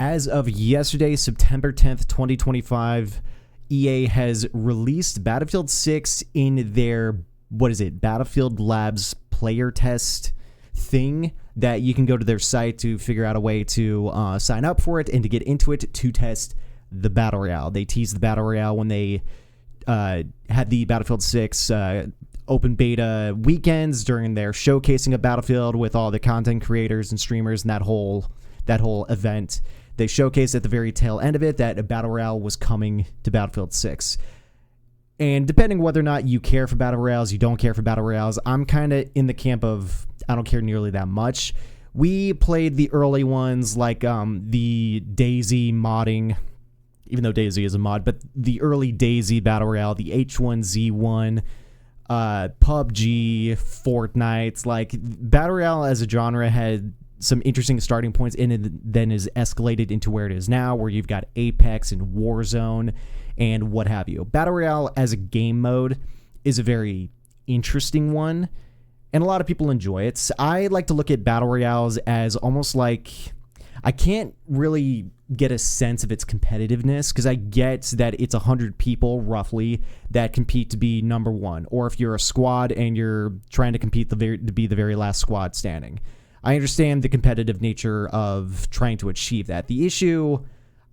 As of yesterday, September 10th, 2025, EA has released Battlefield 6 in their, Battlefield Labs player test thing that you can go to their site to figure out a way to sign up for it and to get into it to test the Battle Royale. They teased the Battle Royale when they had the Battlefield 6 open beta weekends during their showcasing of Battlefield with all the content creators and streamers and that whole event. They showcased at the very tail end of it that a Battle Royale was coming to Battlefield 6. And depending whether or not you care for Battle Royales, you don't care for Battle Royales, I'm kind of in the camp of I don't care nearly that much. We played the early ones like the DayZ modding, even though DayZ is a mod, but the early DayZ Battle Royale, the H1Z1, PUBG, Fortnite. Like, Battle Royale as a genre had some interesting starting points and it then is escalated into where it is now, where you've got Apex and Warzone and what have you. Battle Royale as a game mode is a very interesting one, and a lot of people enjoy it. I like to look at Battle Royales as almost like I can't really get a sense of its competitiveness because I get that it's 100 people roughly that compete to be number one, or if you're a squad and you're trying to compete to be the very last squad standing. I understand the competitive nature of trying to achieve that. The issue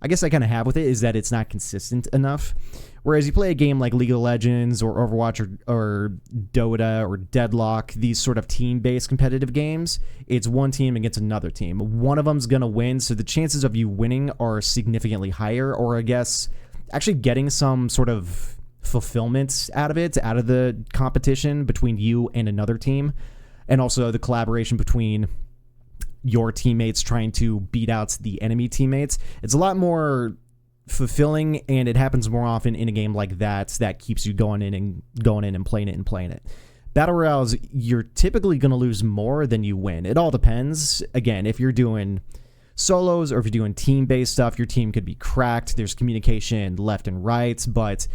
I guess I kind of have with it is that it's not consistent enough. Whereas you play a game like League of Legends or Overwatch or Dota or Deadlock, these sort of team-based competitive games, it's one team against another team. One of them's going to win, so the chances of you winning are significantly higher, or I guess actually getting some sort of fulfillment out of the competition between you and another team, and also the collaboration between your teammates trying to beat out the enemy teammates. It's a lot more fulfilling, and it happens more often in a game like that keeps you going in and playing it. Battle Royales, you're typically going to lose more than you win. It all depends. Again, if you're doing solos or if you're doing team-based stuff, your team could be cracked. There's communication left and right, but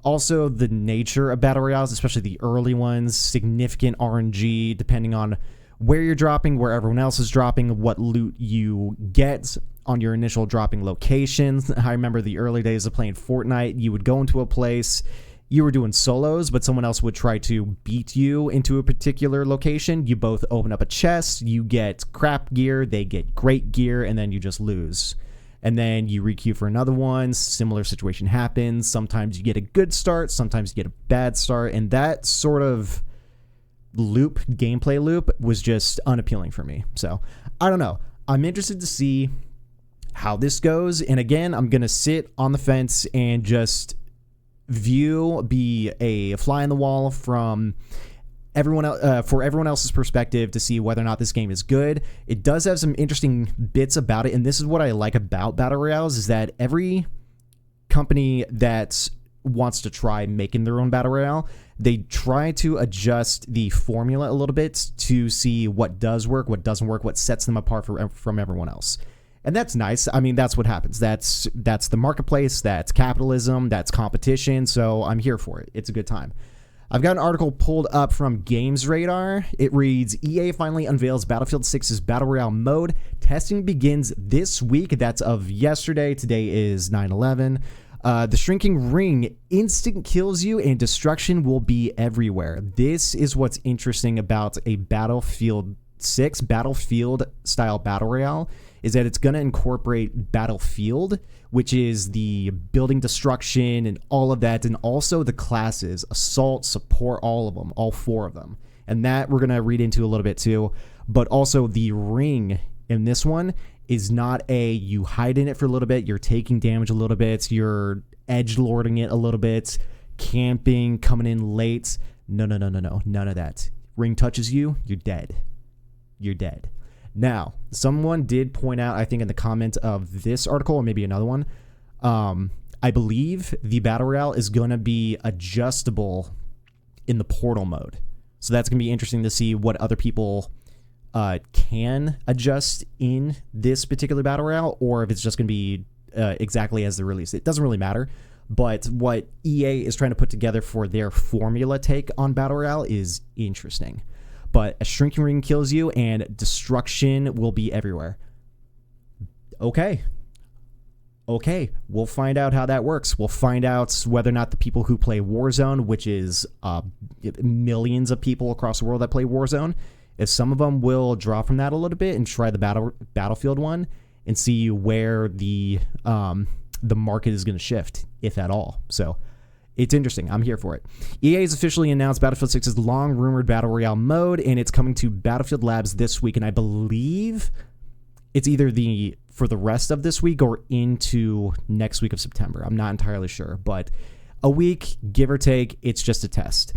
also the nature of Battle Royales, especially the early ones, significant RNG depending on where you're dropping, where everyone else is dropping, what loot you get on your initial dropping locations. I remember the early days of playing Fortnite. You would go into a place, you were doing solos, but someone else would try to beat you into a particular location. You both open up a chest, you get crap gear, they get great gear, and then you just lose. And then you requeue for another one, similar situation happens. Sometimes you get a good start, sometimes you get a bad start, and that sort of gameplay loop was just unappealing for me. So I don't know. I'm interested to see how this goes. And again, I'm going to sit on the fence and just be a fly on the wall from everyone else's perspective to see whether or not this game is good. It does have some interesting bits about it. And this is what I like about Battle Royales, is that every company that wants to try making their own Battle Royale, they try to adjust the formula a little bit to see what does work, what doesn't work, what sets them apart from everyone else. And that's nice. I mean, that's what happens. That's the marketplace, that's capitalism, that's competition, so I'm here for it. It's a good time. I've got an article pulled up from Games Radar. It reads, EA finally unveils Battlefield 6's Battle Royale mode. Testing begins this week. That's of yesterday. Today is 9/11. The shrinking ring instant kills you and destruction will be everywhere. This is what's interesting about a Battlefield 6 Battlefield style Battle Royale, is that it's going to incorporate Battlefield, which is the building destruction and all of that, and also the classes, assault, support, all of them, all four of them. And that we're going to read into a little bit too. But also the ring in this one is not you hide in it for a little bit, you're taking damage a little bit, you're edgelording it a little bit, camping, coming in late. No, none of that. Ring touches you, you're dead. You're dead. Now, someone did point out, I think in the comment of this article, or maybe another one, I believe the Battle Royale is going to be adjustable in the portal mode. So that's going to be interesting to see what other people can adjust in this particular Battle Royale, or if it's just going to be exactly as they release it. It doesn't really matter, but what EA is trying to put together for their formula take on Battle Royale is interesting. But a shrinking ring kills you and destruction will be everywhere. Okay. Okay, we'll find out how that works. We'll find out whether or not the people who play Warzone, which is millions of people across the world that play Warzone, if some of them will draw from that a little bit and try the Battlefield one and see where the market is going to shift, if at all. So it's interesting. I'm here for it. EA has officially announced Battlefield 6's long-rumored Battle Royale mode, and it's coming to Battlefield Labs this week, and I believe it's either for the rest of this week or into next week of September. I'm not entirely sure, but a week, give or take, it's just a test.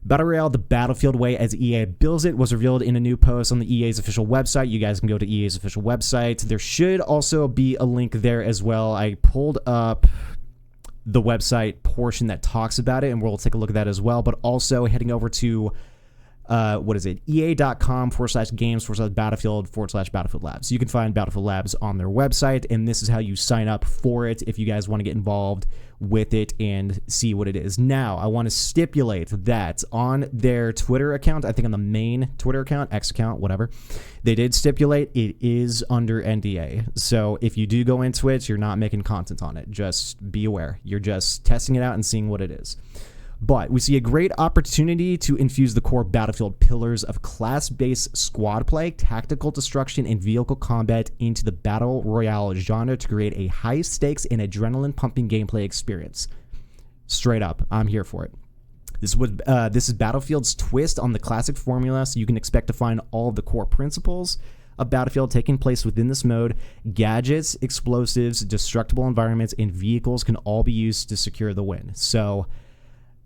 Battle Royale, the Battlefield way as EA builds it, was revealed in a new post on the EA's official website. You guys can go to EA's official website. There should also be a link there as well. I pulled up the website portion that talks about it, and we'll take a look at that as well. But also heading over to EA.com/games/Battlefield/Battlefield Labs. You can find Battlefield Labs on their website, and this is how you sign up for it if you guys want to get involved with it and see what it is. Now, I want to stipulate that on their Twitter account, I think on the main Twitter account, X account, whatever, they did stipulate it is under NDA. So if you do go into it, you're not making content on it. Just be aware. You're just testing it out and seeing what it is. But we see a great opportunity to infuse the core Battlefield pillars of class-based squad play, tactical destruction, and vehicle combat into the Battle Royale genre to create a high-stakes and adrenaline-pumping gameplay experience. Straight up, I'm here for it. This is Battlefield's twist on the classic formula, so you can expect to find all of the core principles of Battlefield taking place within this mode. Gadgets, explosives, destructible environments, and vehicles can all be used to secure the win. So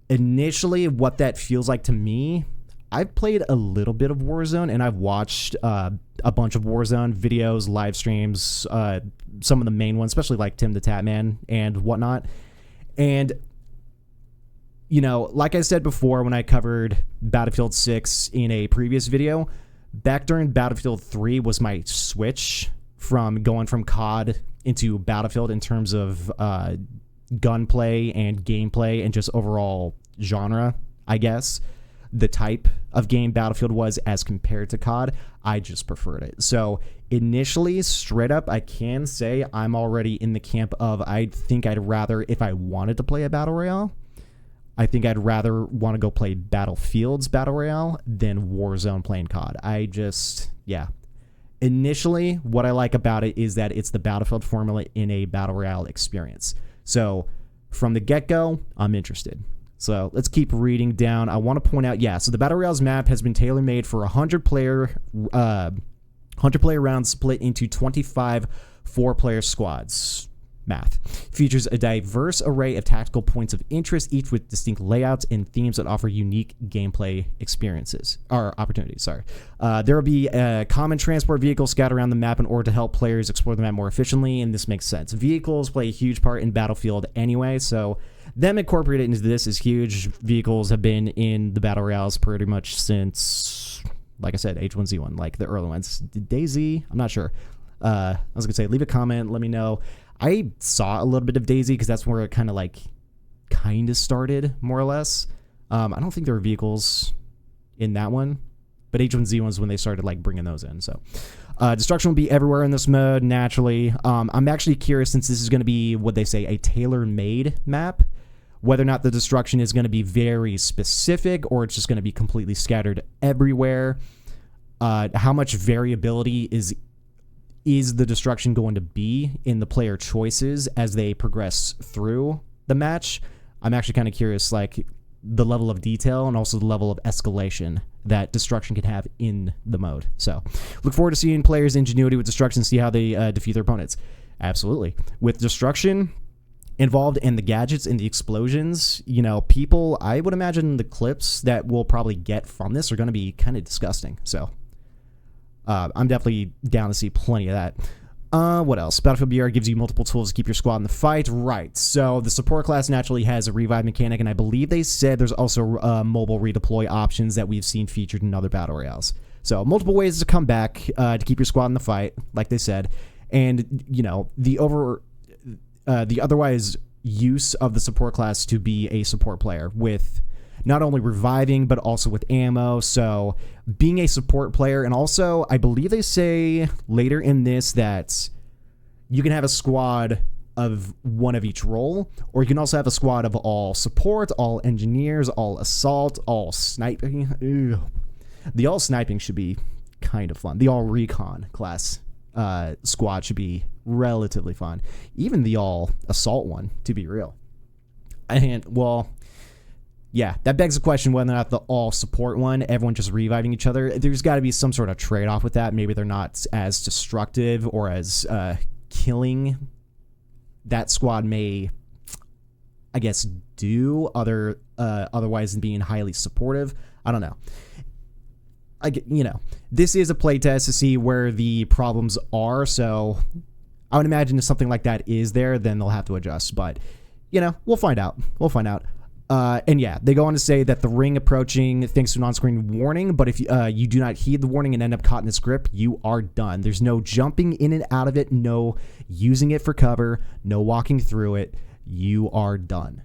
initially, what that feels like to me, I've played a little bit of Warzone, and I've watched a bunch of Warzone videos, live streams, some of the main ones, especially like Tim the Tatman and whatnot. And, you know, like I said before when I covered Battlefield 6 in a previous video, back during Battlefield 3 was my switch from going from COD into Battlefield in terms of gunplay and gameplay and just overall genre, I guess. The type of game Battlefield was as compared to COD, I just preferred it. So initially, straight up, I can say I'm already in the camp of I think I'd rather, if I wanted to play a Battle Royale, I think I'd rather want to go play Battlefield's Battle Royale than Warzone playing COD. Initially, what I like about it is that it's the Battlefield formula in a Battle Royale experience. So from the get-go, I'm interested. So let's keep reading down. I want to point out, so the Battle Royale's map has been tailor-made for 100-player rounds split into 25 4-player squads. Math. Features a diverse array of tactical points of interest, each with distinct layouts and themes that offer unique gameplay opportunities. There will be common transport vehicles scattered around the map in order to help players explore the map more efficiently, and this makes sense. Vehicles play a huge part in Battlefield anyway, so them incorporated into this is huge. Vehicles have been in the Battle Royales pretty much since, like I said, H1Z1, like the early ones. DayZ? I'm not sure. I was going to say, leave a comment, let me know. I saw a little bit of DayZ because that's where it kind of started, more or less. I don't think there were vehicles in that one, but H1Z1 was when they started bringing those in. So destruction will be everywhere in this mode, naturally. I'm actually curious, since this is going to be what they say, a tailor-made map, whether or not the destruction is going to be very specific or it's just going to be completely scattered everywhere. How much variability is the destruction going to be in the player choices as they progress through the match? I'm actually kind of curious, the level of detail and also the level of escalation that destruction can have in the mode. So look forward to seeing players' ingenuity with destruction, see how they defeat their opponents. Absolutely. With destruction involved and the gadgets and the explosions, people, I would imagine the clips that we'll probably get from this are going to be kind of disgusting. So I'm definitely down to see plenty of that. What else? Battlefield BR gives you multiple tools to keep your squad in the fight. Right. So the support class naturally has a revive mechanic, and I believe they said there's also mobile redeploy options that we've seen featured in other Battle Royales. So multiple ways to come back to keep your squad in the fight, like they said. And, the otherwise use of the support class to be a support player with not only reviving, but also with ammo. So being a support player, and also I believe they say later in this that you can have a squad of one of each role, or you can also have a squad of all support, all engineers, all assault, all sniping. Ew. The all sniping should be kind of fun. The all recon class squad should be relatively fun. Even the all assault one, to be real. And, well, yeah, that begs the question whether or not the all support one, everyone just reviving each other, there's got to be some sort of trade-off with that. Maybe they're not as destructive or as killing. That squad may, I guess, do otherwise than being highly supportive. I don't know. This is a playtest to see where the problems are, so I would imagine if something like that is there, then they'll have to adjust. But, we'll find out. And yeah, they go on to say that the ring approaching thanks to an on-screen warning, but if you do not heed the warning and end up caught in its grip, you are done. There's no jumping in and out of it, no using it for cover, no walking through it. You are done.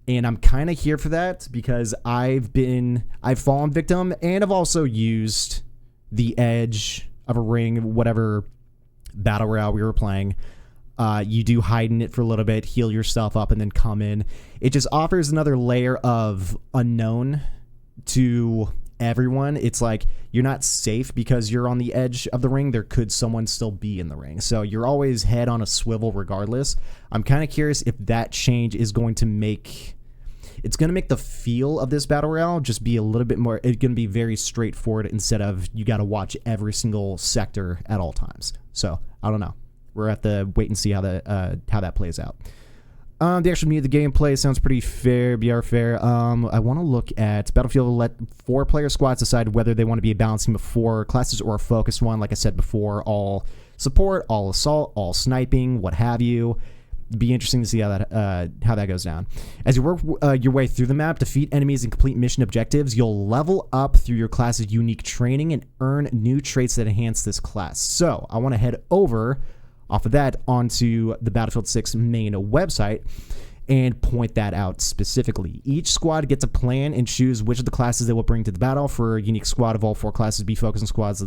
And I'm kind of here for that because I've fallen victim, and I've also used the edge of a ring, whatever Battle Royale we were playing. You do hide in it for a little bit, heal yourself up, and then come in. It just offers another layer of unknown to everyone. It's like you're not safe because you're on the edge of the ring. There could someone still be in the ring. So you're always head on a swivel regardless. I'm kind of curious if that change is going to make... It's going to make the feel of this Battle Royale just be a little bit more... It's going to be very straightforward instead of you got to watch every single sector at all times. So, I don't know. We're at the wait and see how that plays out. The actual meat of the gameplay sounds pretty fair, BR fair. I want to look at Battlefield. Let 4-player squads decide whether they want to be a balanced team of 4 classes or a focused one. Like I said before, all support, all assault, all sniping, what have you. Be interesting to see how that goes down. As you work your way through the map, defeat enemies and complete mission objectives, you'll level up through your class's unique training and earn new traits that enhance this class. So I want to head over off of that onto the Battlefield 6 main website and point that out specifically. Each squad gets a plan and choose which of the classes they will bring to the battle. For a unique squad of all 4 classes, be focused on squads.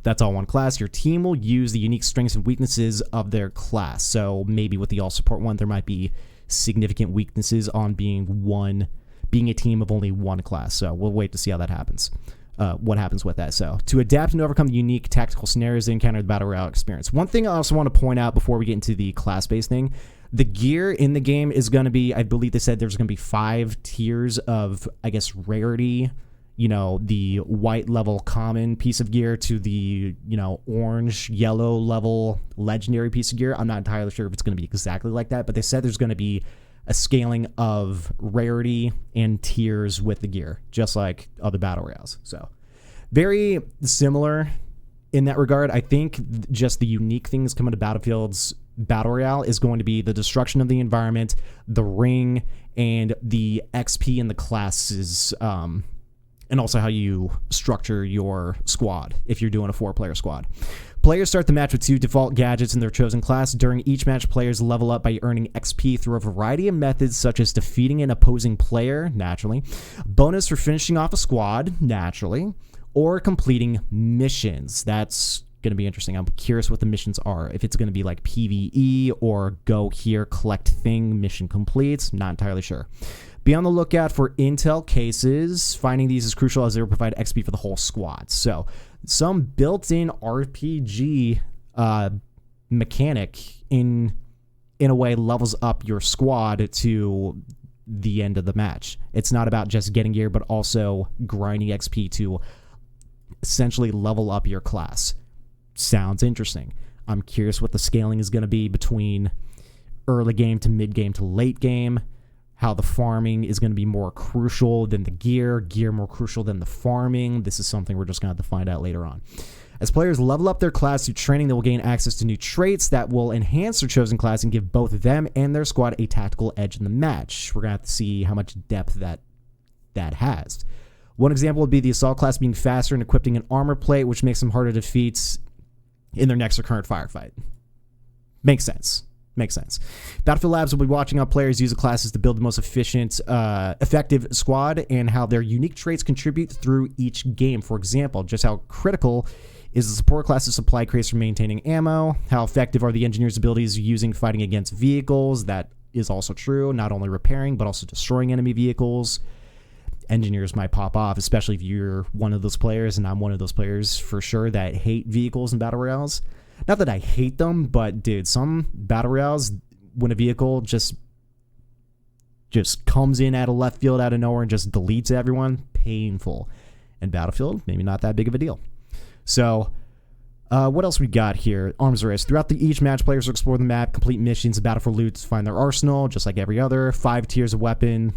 That's all one class. Your team will use the unique strengths and weaknesses of their class. So maybe with the all support one, there might be significant weaknesses on being a team of only one class. So we'll wait to see how that happens. What happens with that. So to adapt and overcome the unique tactical scenarios they encounter in the Battle Royale experience. One thing I also want to point out before we get into the class-based thing, the gear in the game is going to be, I believe they said there's going to be 5 tiers of, I guess, rarity. The white level common piece of gear to the, orange, yellow level legendary piece of gear. I'm not entirely sure if it's going to be exactly like that, but they said there's going to be a scaling of rarity and tiers with the gear, just like other Battle Royales. So very similar in that regard. I think just the unique things coming to Battlefield's Battle Royale is going to be the destruction of the environment, the ring, and the XP in the classes, and also how you structure your squad if you're doing a 4-player squad. Players start the match with 2 default gadgets in their chosen class. During each match, players level up by earning XP through a variety of methods, such as defeating an opposing player, naturally, bonus for finishing off a squad, naturally, or completing missions. That's going to be interesting. I'm curious what the missions are. If it's going to be like PvE or go here, collect thing, mission complete. Not entirely sure. Be on the lookout for intel cases. Finding these is crucial as they will provide XP for the whole squad. So, some built-in RPG mechanic in a way levels up your squad to the end of the match. It's not about just getting gear, but also grinding XP to essentially level up your class. Sounds interesting. I'm curious what the scaling is going to be between early game to mid game to late game. How the farming is going to be more crucial than the gear more crucial than the farming. This is something we're just going to have to find out later on. As players level up their class through training, they will gain access to new traits that will enhance their chosen class and give both them and their squad a tactical edge in the match. We're going to have to see how much depth that has. One example would be the assault class being faster and equipping an armor plate, which makes them harder to defeat in their next or current firefight. Makes sense. Battlefield Labs will be watching how players use the classes to build the most effective squad and how their unique traits contribute through each game. For example, just how critical Is the support class's supply crates for maintaining ammo? How effective are the engineer's abilities using fighting against vehicles? That is also true, not only repairing, but also destroying enemy vehicles. Engineers might pop off, especially if you're one of those players, and I'm one of those players for sure that hate vehicles in Battle Royales. Not that I hate them, but dude, some Battle Royales, when a vehicle just comes in out of left field, out of nowhere, and just deletes everyone, painful. And Battlefield, maybe not that big of a deal. So, what else we got here? Arms race. Throughout each match, players will explore the map, complete missions, battle for loot, find their arsenal, just like every other. 5 tiers of weapons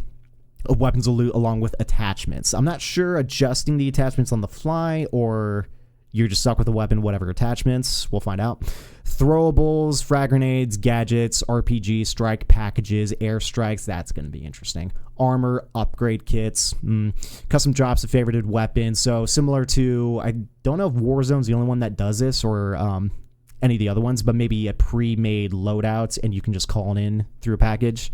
of loot along with attachments. I'm not sure adjusting the attachments on the fly or you're just stuck with a weapon, whatever attachments. We'll find out. Throwables, frag grenades, gadgets, RPG, strike packages, airstrikes. That's going to be interesting. Armor, upgrade kits, custom drops of favorited weapons. So similar to, I don't know if Warzone's the only one that does this or any of the other ones, but maybe a pre-made loadout and you can just call it in through a package.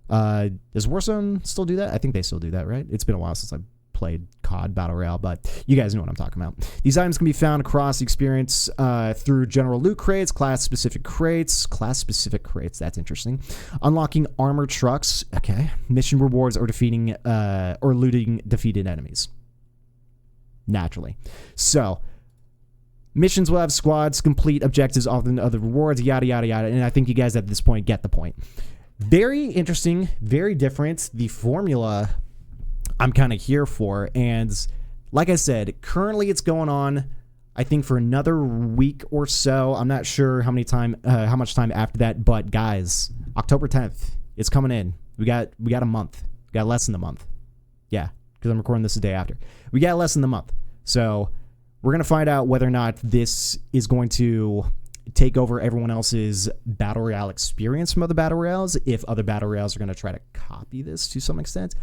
Does Warzone still do that? I think they still do that, right? It's been a while since I played COD Battle Royale, but you guys know what I'm talking about. These items can be found across the experience through general loot crates, class-specific crates, that's interesting. Unlocking armor trucks, okay. Mission rewards or defeating or looting defeated enemies. Naturally. So, missions will have squads, complete objectives, often other rewards, yada, yada, yada, and I think you guys at this point get the point. Very interesting, very different. The formula I'm kind of here for, and like I said, currently it's going on, I think, for another week or so. I'm not sure how much time after that, but guys, October 10th, it's coming in. We got a month. We got less than a month. Yeah, because I'm recording this the day after. We got less than a month. So we're gonna find out whether or not this is going to take over everyone else's Battle Royale experience from other Battle Royales, if other Battle Royales are going to try to copy this to some extent.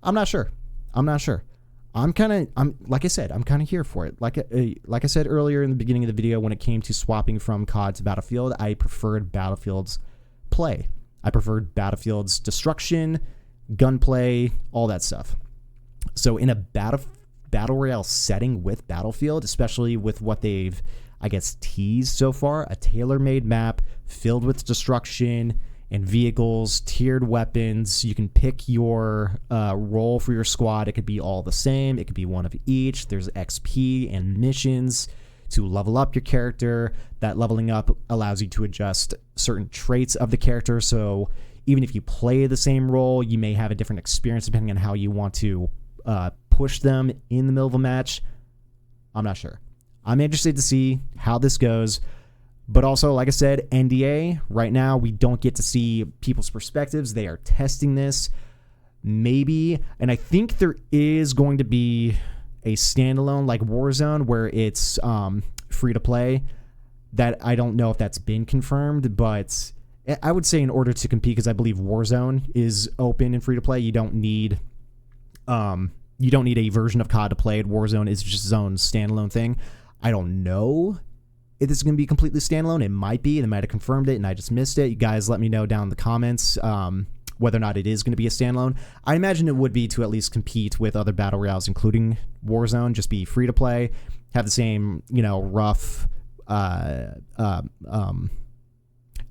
I'm not sure. I'm like I said, I'm kind of here for it. Like I said earlier in the beginning of the video, when it came to swapping from COD to Battlefield, I preferred Battlefield's play. I preferred Battlefield's destruction, gunplay, all that stuff. So in a Battle Royale setting with Battlefield, especially with what they've, I guess, teased so far, a tailor-made map filled with destruction and vehicles, tiered weapons. You can pick your role for your squad. It could be all the same. It could be one of each. There's XP and missions to level up your character. That leveling up allows you to adjust certain traits of the character. So even if you play the same role, you may have a different experience depending on how you want to push them in the middle of a match. I'm not sure. I'm interested to see how this goes. But also, like I said, NDA, right now, we don't get to see people's perspectives. They are testing this. Maybe, and I think there is going to be a standalone like Warzone where it's free to play. That I don't know if that's been confirmed, but I would say in order to compete, because I believe Warzone is open and free to play, you don't need a version of COD to play it. Warzone is just its own standalone thing. I don't know if this is going to be completely standalone. It might be. They might have confirmed it, and I just missed it. You guys let me know down in the comments whether or not it is going to be a standalone. I imagine it would be to at least compete with other Battle Royales, including Warzone. Just be free to play, have the same, rough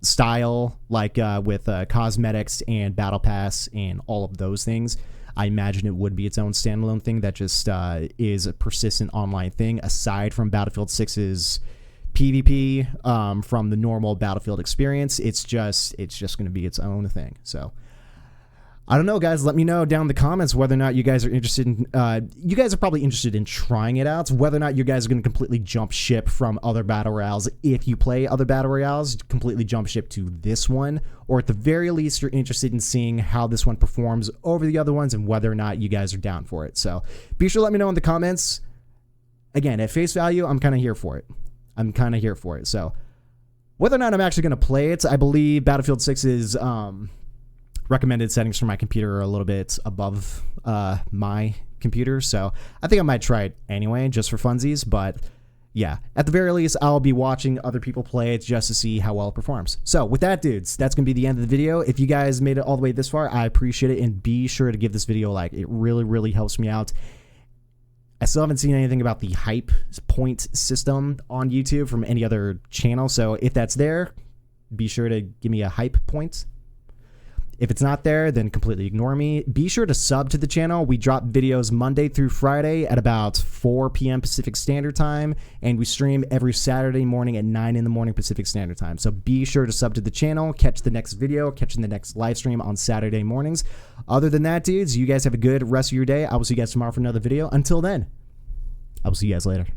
style like with cosmetics and Battle Pass and all of those things. I imagine it would be its own standalone thing that just is a persistent online thing, aside from Battlefield 6's PvP from the normal Battlefield experience. It's just going to be its own thing. So I don't know, guys. Let me know down in the comments whether or not you guys are interested in. You guys are probably interested in trying it out. Whether or not you guys are going to completely jump ship from other Battle Royales, if you play other Battle Royales, completely jump ship to this one, or at the very least, you're interested in seeing how this one performs over the other ones and whether or not you guys are down for it. So be sure to let me know in the comments. Again, at face value, I'm kind of here for it. So whether or not I'm actually going to play it, I believe Battlefield 6 is recommended settings for my computer are a little bit above my computer, so I think I might try it anyway just for funsies. But yeah, at the very least, I'll be watching other people play it just to see how well it performs. So with that, dudes, that's gonna be the end of the video. If you guys made it all the way this far, I appreciate it, and be sure to give this video a like. It really helps me out. I still haven't seen anything about the hype point system on YouTube from any other channel. So if that's there, be sure to give me a hype point. If it's not there, then completely ignore me. Be sure to sub to the channel. We drop videos Monday through Friday at about 4 p.m. Pacific Standard Time, and we stream every Saturday morning at 9 in the morning Pacific Standard Time. So be sure to sub to the channel, catch the next video, catching the next live stream on Saturday mornings. Other than that, dudes, you guys have a good rest of your day. I will see you guys tomorrow for another video. Until then, I will see you guys later.